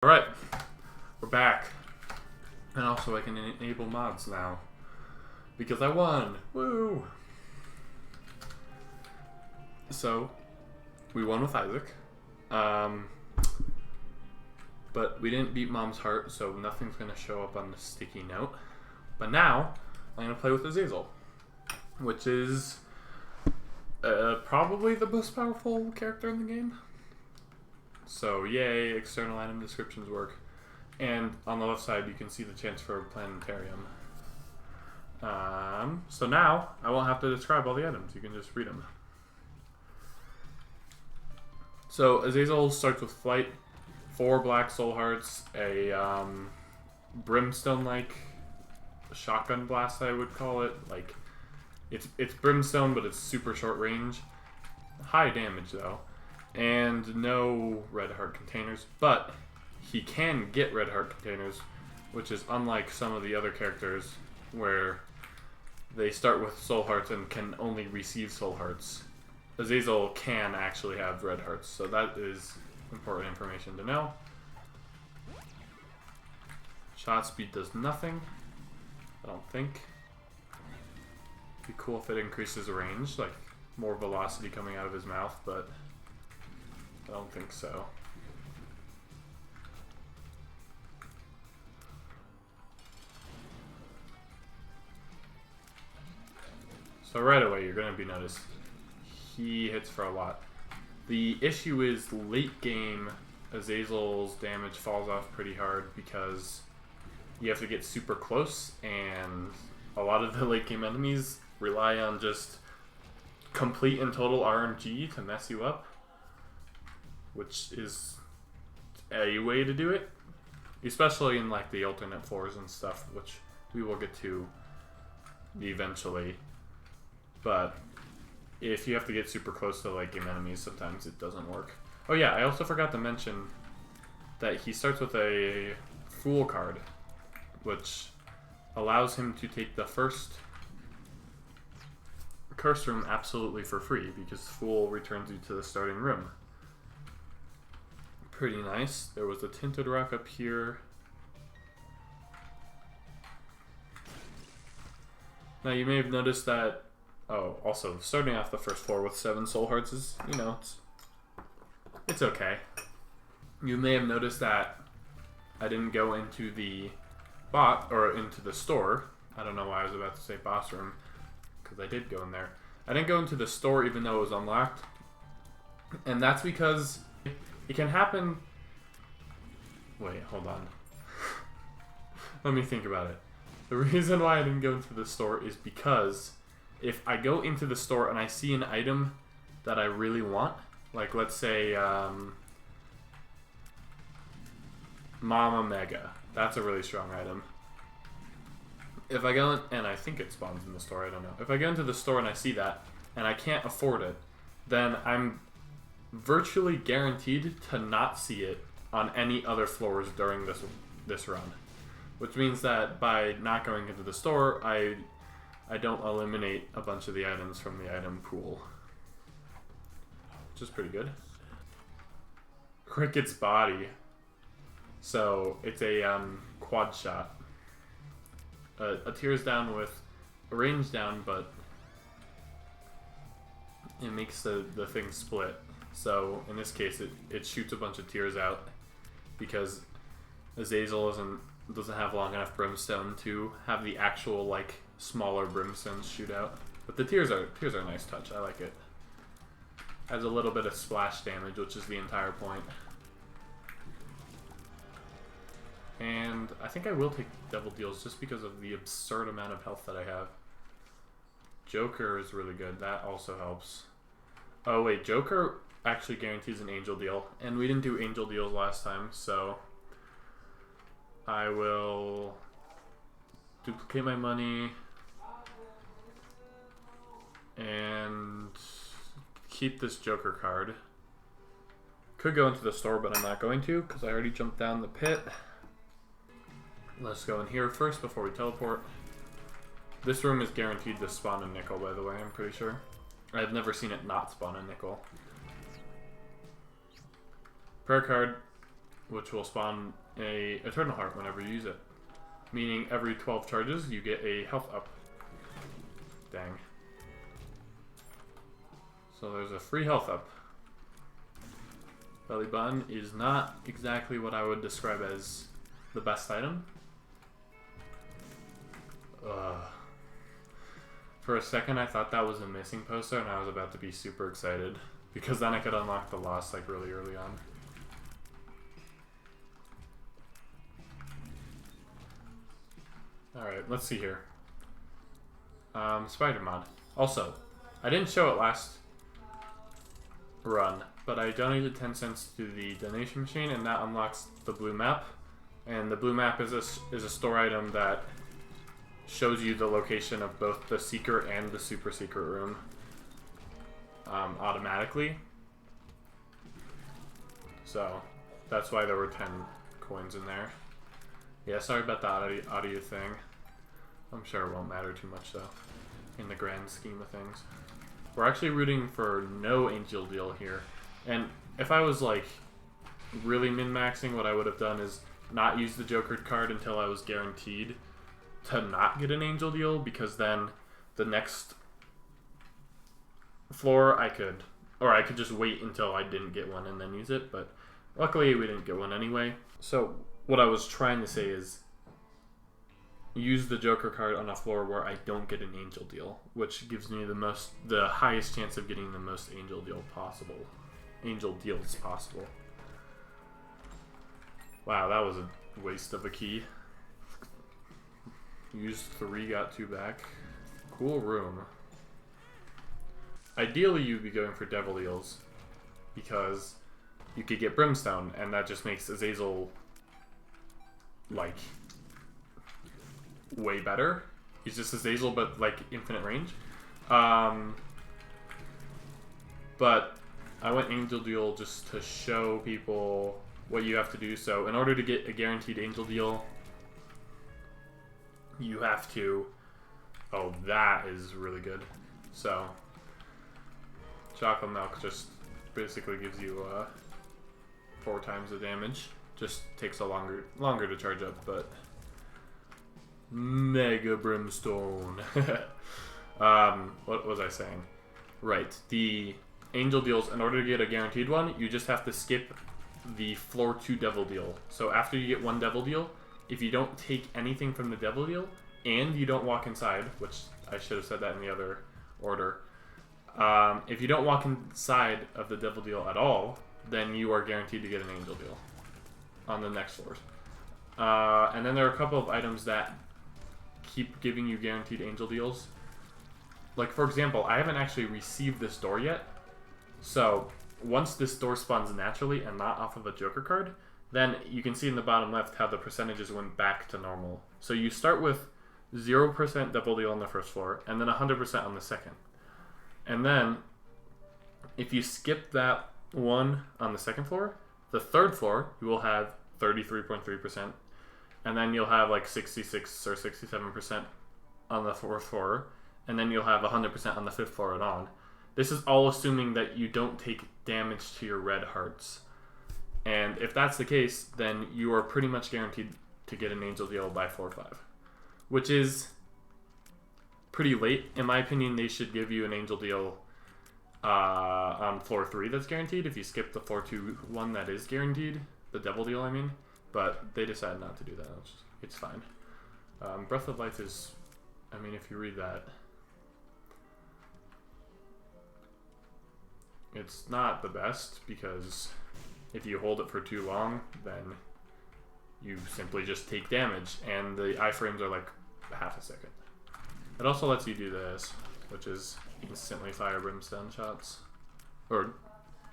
Alright, we're back. And also I can enable mods now. Because I won! Woo! So, we won with Isaac. But we didn't beat Mom's heart, so nothing's going to show up on the sticky note. But now, I'm going to play with Azazel. Which is probably the most powerful character in the game. So yay, external item descriptions work. And on the left side you can see the chance for a planetarium. So now I won't have to describe all the items, you can just read them. So Azazel starts with flight, 4 black soul hearts, a brimstone-like shotgun blast I would call it. Like it's brimstone but it's super short range. High damage though. And no red heart containers, but he can get red heart containers, which is unlike some of the other characters where they start with soul hearts and can only receive soul hearts. Azazel can actually have red hearts, so that is important information to know. Shot speed does nothing, I don't think. Be cool if it increases range, like more velocity coming out of his mouth, but I don't think so. So right away you're going to be noticed. He hits for a lot. The issue is late game Azazel's damage falls off pretty hard because you have to get super close, and a lot of the late game enemies rely on just complete and total RNG to mess you up, which is a way to do it, especially in like the alternate floors and stuff, which we will get to eventually. But if you have to get super close to late game enemies, sometimes it doesn't work. Oh yeah, I also forgot to mention that he starts with a Fool card, which allows him to take the first curse room absolutely for free, because Fool returns you to the starting room. Pretty nice. There was a tinted rock up here. Now you may have noticed that, oh, also starting off the first floor with 7 soul hearts is, you know, it's okay. You may have noticed that I didn't go into the into the store. I don't know why I was about to say boss room, because I did go in there. I didn't go into the store even though it was unlocked. And that's because it can happen. Wait, hold on. Let me think about it. The reason why I didn't go into the store is because if I go into the store and I see an item that I really want, like let's say Mama Mega, that's a really strong item. If I go in, and I think it spawns in the store, I don't know. If I go into the store and I see that and I can't afford it, then I'm virtually guaranteed to not see it on any other floors during this run, which means that by not going into the store, I don't eliminate a bunch of the items from the item pool, which is pretty good. Cricket's body, so it's a quad shot. A tears down with a range down, but it makes the thing split. So in this case, it shoots a bunch of tears out because Azazel doesn't have long enough brimstone to have the actual like smaller brimstones shoot out. But the tears are a nice touch. I like it. Adds a little bit of splash damage, which is the entire point. And I think I will take Devil Deals just because of the absurd amount of health that I have. Joker is really good. That also helps. Oh wait, Joker actually guarantees an Angel Deal, and we didn't do Angel Deals last time, so I will duplicate my money and keep this Joker card. Could go into the store, but I'm not going to because I already jumped down the pit. Let's go in here first before we teleport. This room is guaranteed to spawn a nickel, by the way, I'm pretty sure. I've never seen it not spawn a nickel. Prayer card. which will spawn a Eternal Heart whenever you use it. Meaning every 12 charges you get a health up. Dang. So there's a free health up. Belly button is not exactly what I would describe as the best item. For a second I thought that was a missing poster and I was about to be super excited because then I could unlock the loss like really early on. Alright, let's see here. Spider mod. Also, I didn't show it last run, but I donated 10 cents to the donation machine and that unlocks the blue map. And the blue map is a store item that shows you the location of both the secret and the super secret room automatically. So that's why there were 10 coins in there. Yeah, sorry about the audio thing. I'm sure it won't matter too much though, in the grand scheme of things. We're actually rooting for no angel deal here. And if I was like really min-maxing, what I would have done is not use the Joker card until I was guaranteed to not get an angel deal, because then the next floor I could just wait until I didn't get one and then use it, but luckily we didn't get one anyway. So what I was trying to say is use the Joker card on a floor where I don't get an angel deal, which gives me the highest chance of getting the most angel deals possible. Wow, that was a waste of a key. Used 3, got 2 back. Cool room. Ideally, you'd be going for Devil Deals because you could get Brimstone, and that just makes Azazel like way better. He's just Azazel, but like infinite range. But I went Angel Deal just to show people what you have to do. So in order to get a guaranteed Angel Deal, you have to... Oh, that is really good. So, chocolate milk just basically gives you 4 times the damage. Just takes a longer to charge up, but... Mega Brimstone. What was I saying? Right, the Angel Deals, in order to get a guaranteed one, you just have to skip the floor 2 Devil Deal. So after you get 1 Devil Deal, if you don't take anything from the Devil Deal, and you don't walk inside, which I should have said that in the other order, if you don't walk inside of the Devil Deal at all, then you are guaranteed to get an Angel Deal on the next floors. And then there are a couple of items that keep giving you guaranteed Angel Deals. Like, for example, I haven't actually received this door yet, so once this door spawns naturally and not off of a Joker card, then you can see in the bottom left how the percentages went back to normal. So you start with 0% Devil Deal on the first floor, and then 100% on the second. And then, if you skip that one on the second floor, the third floor, you will have 33.3%, and then you'll have like 66 or 67% on the fourth floor, and then you'll have 100% on the fifth floor and on. This is all assuming that you don't take damage to your red hearts. And if that's the case, then you are pretty much guaranteed to get an Angel Deal by floor 5. Which is pretty late. In my opinion, they should give you an Angel Deal on floor 3 that's guaranteed. If you skip the floor 2 one that is guaranteed, the Devil Deal, I mean. But they decided not to do that. It's fine. Breath of Life is, I mean, if you read that, it's not the best, because if you hold it for too long, then you simply just take damage, and the iframes are like half a second. It also lets you do this, which is instantly fire Brimstone shots. Or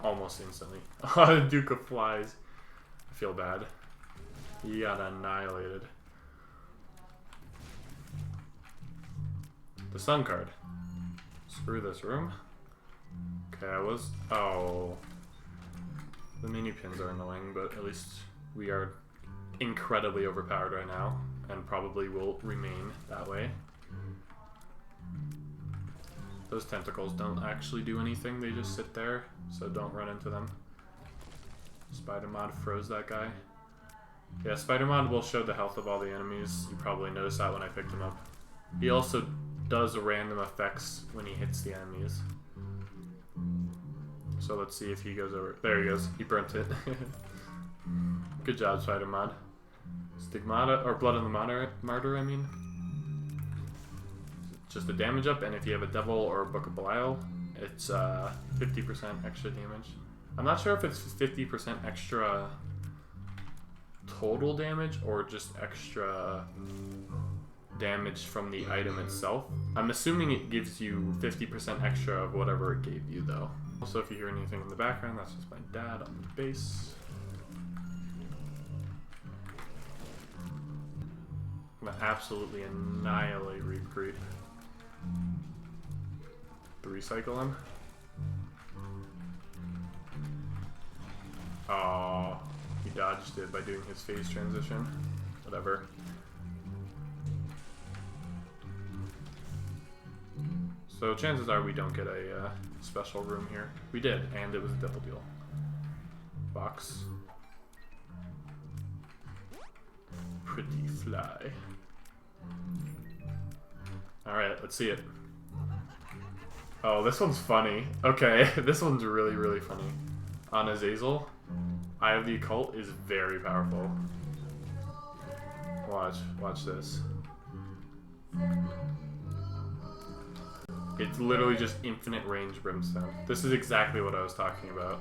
almost instantly. Duke of Flies. I feel bad. He got annihilated. The Sun card. Screw this room. Okay, oh. The mini pins are annoying, but at least we are incredibly overpowered right now, and probably will remain that way. Those tentacles don't actually do anything, they just sit there, so don't run into them. Spider Mod froze that guy. Yeah, Spider Mod will show the health of all the enemies. You probably noticed that when I picked him up. He also does random effects when he hits the enemies. So let's see if he goes over. There he goes. He burnt it. Good job, Spider Mod. Stigmata, or Blood on the Martyr, I mean. Just a damage up, and if you have a Devil or a Book of Belial, it's 50% extra damage. I'm not sure if it's 50% extra total damage or just extra damage from the item itself. I'm assuming it gives you 50% extra of whatever it gave you, though. Also, if you hear anything in the background, that's just my dad on the base. I'm gonna absolutely annihilate Reap Creep. To recycle him. Oh, he dodged it by doing his phase transition. Whatever. So chances are we don't get a special room here. We did, and it was a double deal. Box. Pretty fly. Alright, let's see it. Oh, this one's funny. Okay, this one's really, really funny. On Azazel, Eye of the Occult is very powerful. Watch this. It's literally just infinite range brimstone. This is exactly what I was talking about.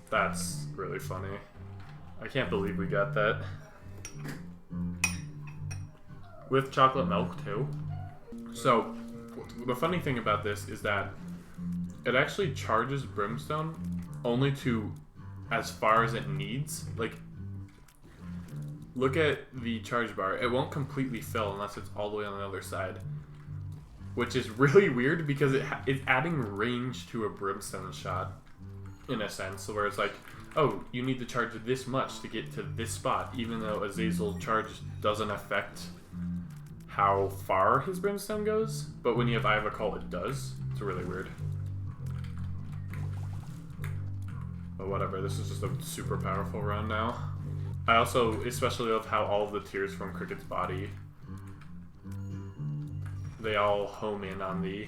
That's really funny. I can't believe we got that. With chocolate milk, too. So, the funny thing about this is that it actually charges brimstone only to as far as it needs. Like, look at the charge bar. It won't completely fill unless it's all the way on the other side. Which is really weird because it's adding range to a brimstone shot, in a sense, where it's like, oh, you need to charge this much to get to this spot, even though Azazel charge doesn't affect how far his brimstone goes. But when you have Eye of Occult, it does. It's really weird. But whatever, this is just a super powerful run now. I also especially love how all of the tears from Cricket's body, they all home in on the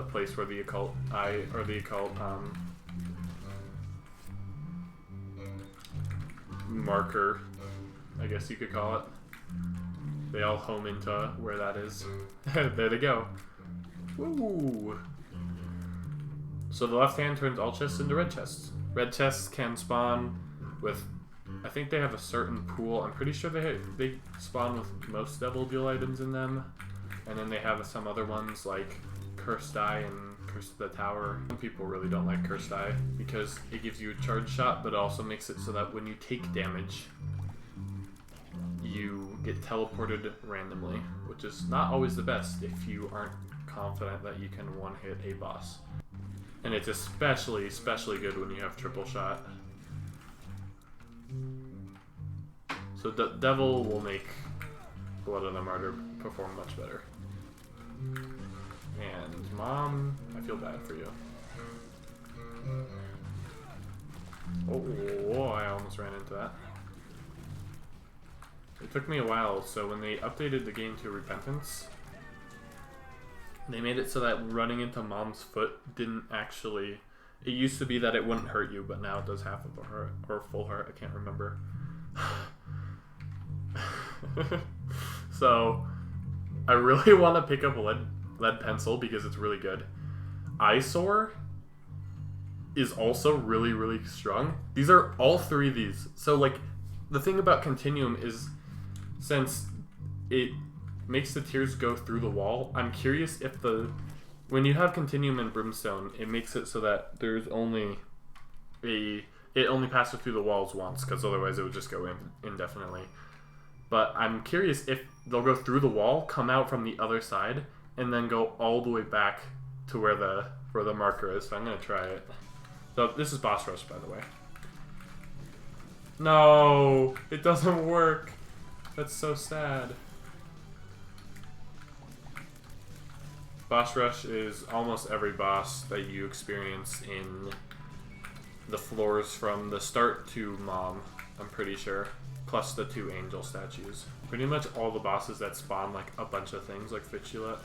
place where the occult eye, or the occult marker, I guess you could call it. They all home into where that is. There they go. Woo! So the left hand turns all chests into red chests. Red chests can spawn with, I think they have a certain pool. I'm pretty sure they spawn with most Devil Deal items in them. And then they have some other ones like Cursed Eye and Curse of the Tower. Some people really don't like Cursed Eye because it gives you a charge shot, but it also makes it so that when you take damage, you get teleported randomly, which is not always the best if you aren't confident that you can one-hit a boss. And it's especially good when you have triple shot. So Devil will make Blood on the Martyr perform much better. And Mom, I feel bad for you. Oh, I almost ran into that. It took me a while, so when they updated the game to Repentance, they made it so that running into Mom's foot didn't actually... It used to be that it wouldn't hurt you, but now it does half of a heart, or full heart, I can't remember. So, I really want to pick up lead pencil because it's really good. Eyesore is also really, really strong. These are all three of these. So, like, the thing about Continuum is, since it makes the tears go through the wall, I'm curious if when you have Continuum and Brimstone, it makes it so that there's only it only passes through the walls once, because otherwise it would just go in indefinitely. But I'm curious if they'll go through the wall, come out from the other side, and then go all the way back to where the marker is. So I'm gonna try it. So this is boss rush, by the way. No, it doesn't work. That's so sad. Boss rush is almost every boss that you experience in the floors from the start to Mom, I'm pretty sure. Plus the 2 angel statues. Pretty much all the bosses that spawn like a bunch of things like Fistula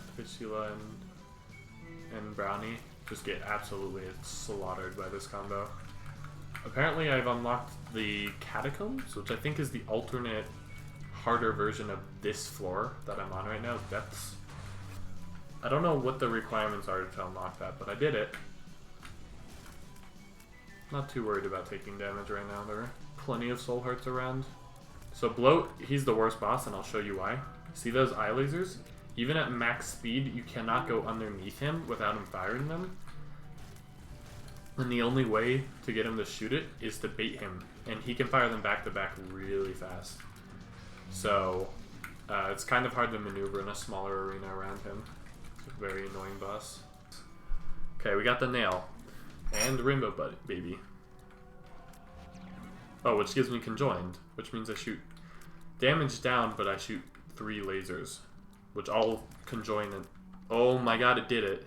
and Brownie just get absolutely slaughtered by this combo. Apparently I've unlocked the Catacombs, which I think is the alternate harder version of this floor that I'm on right now, Depths. I don't know what the requirements are to unlock that, but I did it. Not too worried about taking damage right now. There are plenty of soul hearts around. So Bloat, he's the worst boss, and I'll show you why. See those eye lasers? Even at max speed, you cannot go underneath him without him firing them. And the only way to get him to shoot it is to bait him. And he can fire them back to back really fast. So, it's kind of hard to maneuver in a smaller arena around him. It's a very annoying boss. Okay, we got the nail. And Rainbow Baby. Oh, which gives me conjoined, which means I shoot damage down, but I shoot 3 lasers, which all conjoin and... Oh my god, it did it.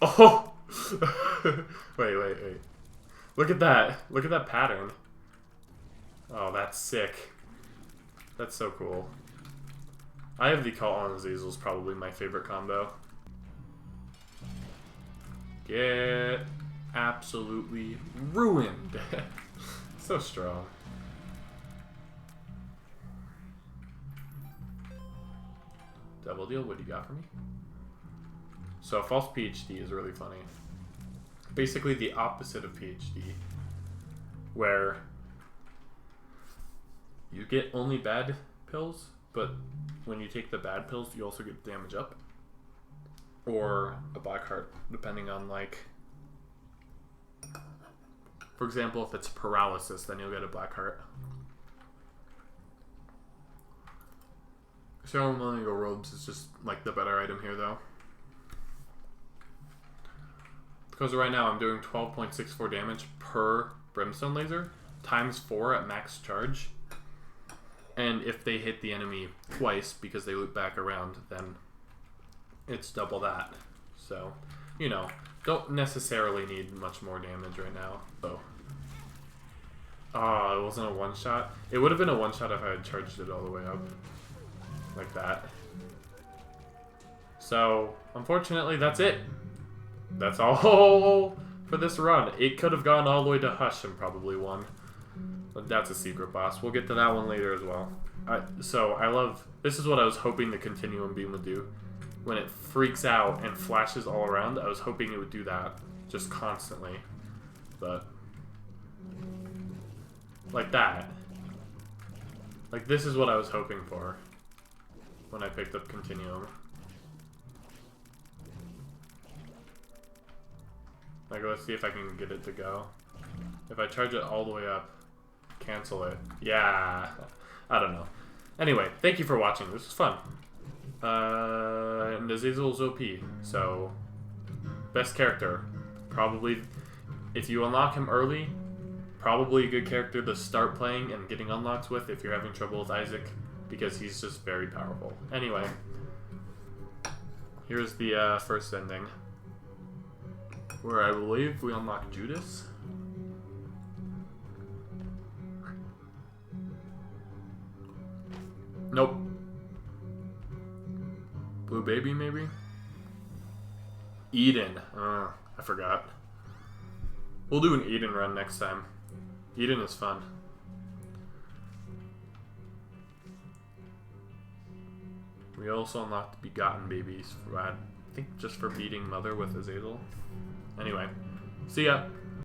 Oh! wait. Look at that. Look at that pattern. Oh, that's sick. That's so cool. I have the Call on Azazel is probably my favorite combo. Get absolutely ruined. So strong. Double deal, what do you got for me? So false PhD is really funny. Basically the opposite of PhD, where you get only bad pills, but when you take the bad pills, you also get damage up. Or a black heart, depending on, like, for example, if it's paralysis, then you'll get a black heart. Ceremonial robes is just like the better item here, though. Because right now I'm doing 12.64 damage per brimstone laser, times 4 at max charge. And if they hit the enemy twice because they loop back around, then it's double that. So, you know, don't necessarily need much more damage right now. So, it wasn't a one-shot. It would have been a one-shot if I had charged it all the way up. Like that. So, unfortunately, that's it. That's all for this run. It could have gone all the way to Hush and probably won. But that's a secret boss. We'll get to that one later as well. This is what I was hoping the Continuum Beam would do. When it freaks out and flashes all around, I was hoping it would do that just constantly. But like that. Like, this is what I was hoping for when I picked up Continuum. Like, let's see if I can get it to go. If I charge it all the way up, cancel it. Yeah, I don't know. Anyway, thank you for watching. This was fun. And Azazel's OP, so best character. Probably, if you unlock him early, probably a good character to start playing and getting unlocks with if you're having trouble with Isaac, because he's just very powerful. Anyway, here's the first ending, where I believe we unlock Judas. Nope. Blue Baby, maybe? Eden. I forgot. We'll do an Eden run next time. Eden is fun. We also unlocked Begotten Babies, I think just for beating Mother with Azazel. Anyway, see ya!